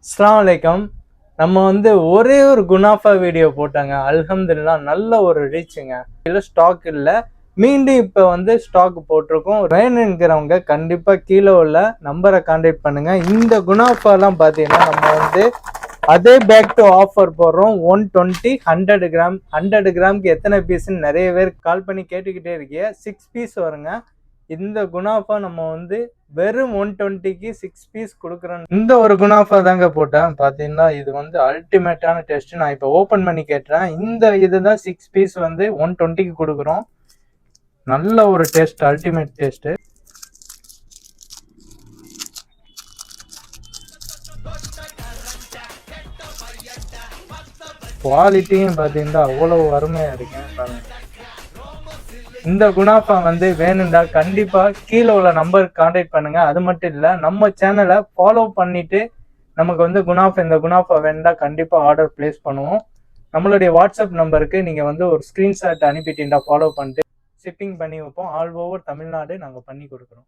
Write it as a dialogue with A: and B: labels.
A: அஸ்ஸலாமு அலைக்கும். நம்ம ஒரே ஒரு குனாஃபா வீடியோ போட்டாங்க. அல்ஹம்துலில்லாஹ் நல்ல ஒரு ரீச்சுங்க. இல்லை ஸ்டாக் இல்லை, மீண்டும் இப்போ ஸ்டாக் போட்டிருக்கோம். வேணுங்கிறவங்க கண்டிப்பாக கீழே உள்ள நம்பரை கான்டாக்ட் பண்ணுங்க. இந்த குனாஃபாலாம் பார்த்தீங்கன்னா நம்ம அதே பேக் டு ஆஃபர் போடுறோம். 120 100 கிராம் 100 கிராமுக்கு எத்தனை பீஸ்ன்னு நிறைய பேர் கால் பண்ணி கேட்டுக்கிட்டே இருக்கீங்க. 6 பீஸ் வருங்க. இந்த குனாஃபா நம்ம வெறும் 120க்கு 6 பீஸ் கொடுக்குறோம். இந்த ஒரு குனாஃபா தாங்க போட்டேன். பார்த்தீங்கன்னா இது அல்டிமேட்டான டேஸ்ட். நான் இப்போ ஓப்பன் பண்ணி கேட்டேன். இந்த இதுதான் 6 பீஸ் 120க்கு கொடுக்குறோம். நல்ல ஒரு டேஸ்ட், அல்டிமேட் டேஸ்ட். குவாலிட்டியும் பார்த்தீங்கன்னா அவ்வளவு அருமையா இருக்கேன். இந்த குனாஃபா வேணும்டா கண்டிப்பா கீழே உள்ள நம்பருக்கு கான்டாக்ட் பண்ணுங்க. அது மட்டும் இல்ல, நம்ம சேனலை ஃபாலோ பண்ணிட்டு நமக்கு குனாஃபா இந்த குனாஃபா வேணும்டா கண்டிப்பா ஆர்டர் பிளேஸ் பண்ணுவோம். நம்மளுடைய வாட்ஸ்அப் நம்பருக்கு நீங்க ஒரு ஸ்கிரீன்ஷாட் அனுப்பிட்டீங்கன்னா ஃபாலோ பண்ணிட்டு ஷிப்பிங் பண்ணி வைப்போம். ஆல் ஓவர் தமிழ்நாடு நாங்கள் பண்ணி கொடுக்குறோம்.